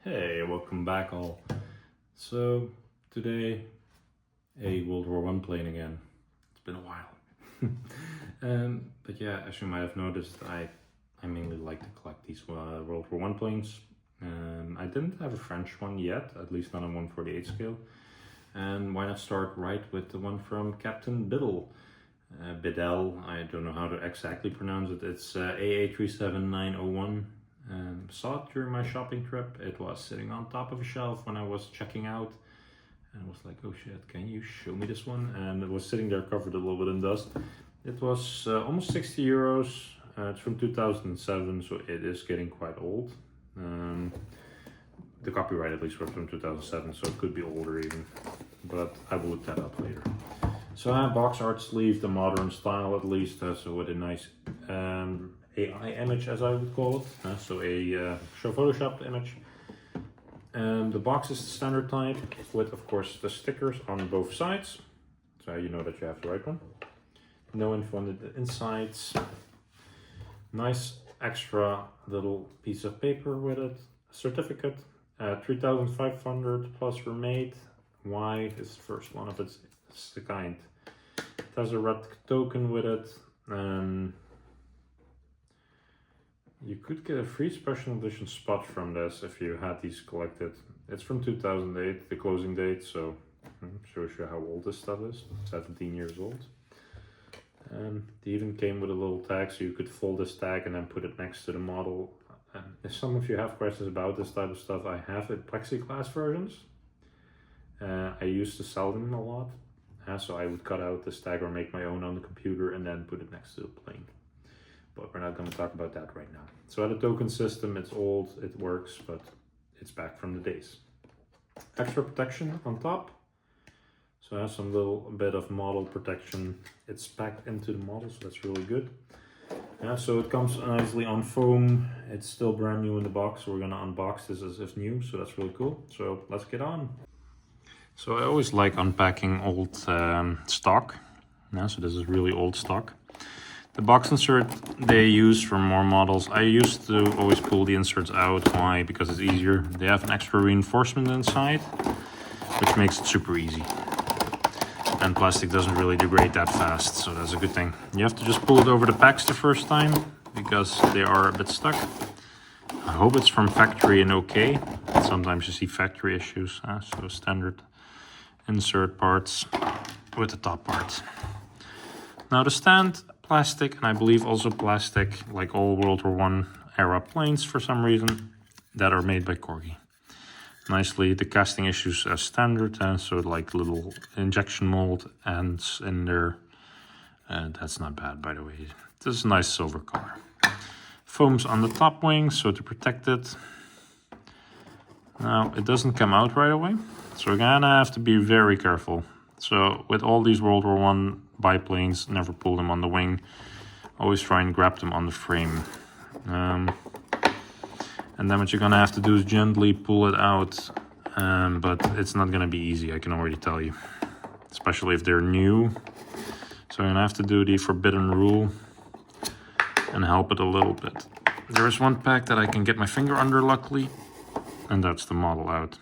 Hey, welcome back all. So today a World War I plane again. It's been a while. But yeah, as you might have noticed, I mainly like to collect these World War I planes. I didn't have a French one yet, at least not on 1/48 scale. And why not start right with the one from Captain Biddle. Biddle, I don't know how to exactly pronounce it. It's AA37901. Saw it during my shopping trip. It was sitting on top of a shelf when I was checking out, and I was like, oh shit, can you show me this one? And it was sitting there covered a little bit in dust. It was almost 60 euros. It's from 2007, so it is getting quite old. The copyright at least was from 2007, so it could be older even, but I will look that up later. So I have box art sleeve, the modern style at least, so with a nice AI image, as I would call it, so a show Photoshop image. The box is the standard type with, of course, the stickers on both sides, so you know that you have the right one. No info on the insides. Nice extra little piece of paper with it. Certificate, 3,500 plus were made. Why is the first one of its kind. It has a red token with it. You could get a free special edition spot from this if you had these collected. It's from 2008, the closing date, so shows you how old this stuff is. 17 years old. They even came with a little tag, so you could fold this tag and then put it next to the model. If some of you have questions about this type of stuff, I have it plexiglass versions. I used to sell them a lot. So I would cut out this tag or make my own on the computer and then put it next to the plane. But we're not going to talk about that right now. So the token system, it's old, it works, but it's back from the days. Extra protection on top. So it has some little bit of model protection. It's packed into the model, so that's really good. So it comes nicely on foam. It's still brand new in the box, so we're going to unbox this as if new, so that's really cool. So let's get on. So I always like unpacking old stock. So this is really old stock. The box insert they use for more models. I used to always pull the inserts out. Why? Because it's easier. They have an extra reinforcement inside, which makes it super easy. And plastic doesn't really degrade that fast, so that's a good thing. You have to just pull it over the packs the first time because they are a bit stuck. I hope it's from factory and okay. Sometimes you see factory issues, so standard insert parts with the top part. Now the stand, plastic, and I believe also plastic, like all World War I era planes for some reason, that are made by Corgi. Nicely, the casting issues as standard, so like little injection mold ends in there. That's not bad, by the way. This is a nice silver color. Foams on the top wing, so to protect it. Now, it doesn't come out right away, so we're gonna have to be very careful. So with all these World War I biplanes, never pull them on the wing. Always try and grab them on the frame. And then what you're gonna have to do is gently pull it out, but it's not gonna be easy, I can already tell you. Especially if they're new. So you're gonna have to do the forbidden rule and help it a little bit. There is one pack that I can get my finger under, luckily. And that's the model out.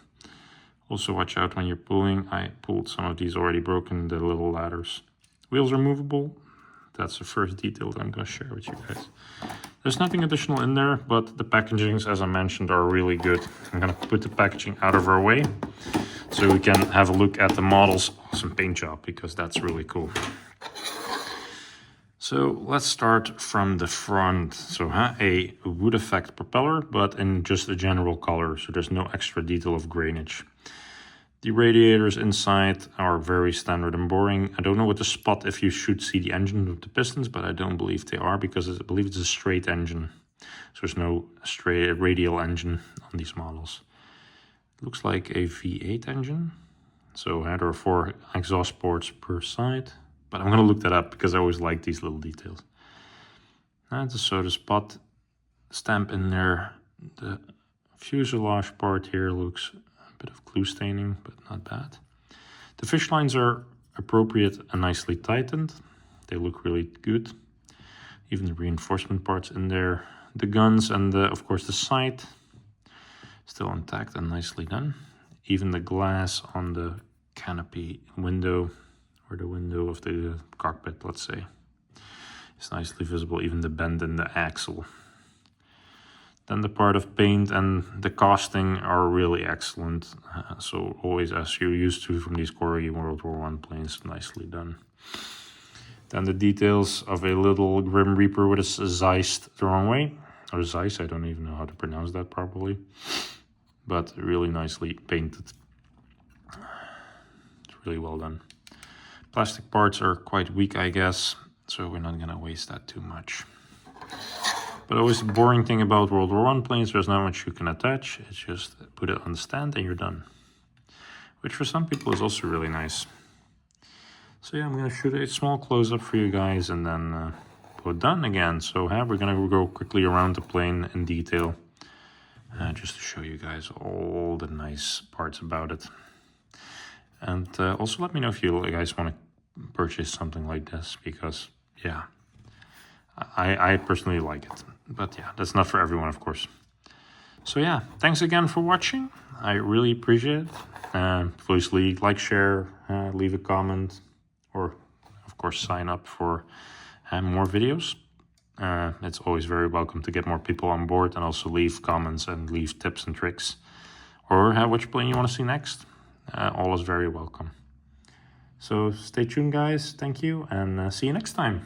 Also watch out when you're pulling. I pulled some of these already broken, the little ladders. Wheels are movable. That's the first detail that I'm going to share with you guys. There's nothing additional in there, but the packagings, as I mentioned, are really good. I'm going to put the packaging out of our way so we can have a look at the model's awesome paint job, because that's really cool. So let's start from the front. So a wood effect propeller, but in just a general color, so there's no extra detail of grainage. The radiators inside are very standard and boring. I don't know what to spot if you should see the engine with the pistons, but I don't believe they are, because I believe it's a straight engine. So there's no straight radial engine on these models. It looks like a V8 engine. So there are 4 exhaust ports per side. But I'm going to look that up because I always like these little details. And so the spot stamp in there. The fuselage part here looks a bit of glue staining, but not bad. The fish lines are appropriate and nicely tightened. They look really good. Even the reinforcement parts in there. The guns and of course the sight. Still intact and nicely done. Even the glass on the canopy window, or the window of the cockpit, let's say, is nicely visible, even the bend in the axle. Then the part of paint and the casting are really excellent. So always as you're used to from these Corgi World War I planes, nicely done. Then the details of a little Grim Reaper with a Zeist the wrong way. Or Zeiss, I don't even know how to pronounce that properly. But really nicely painted. It's really well done. Plastic parts are quite weak, I guess. So we're not gonna waste that too much. But always the boring thing about World War I planes, there's not much you can attach. It's just put it on the stand and you're done. Which for some people is also really nice. So yeah, I'm going to shoot a small close-up for you guys and then we're done again. So we're going to go quickly around the plane in detail. Just to show you guys all the nice parts about it. And also let me know if you guys want to purchase something like this. Because yeah, I personally like it. But yeah, that's not for everyone, of course. So yeah, thanks again for watching. I really appreciate it. Please like, share, leave a comment, or of course sign up for more videos. It's always very welcome to get more people on board, and also leave comments and leave tips and tricks, or which plane you want to see next. All is very welcome. So stay tuned, guys. Thank you, and see you next time.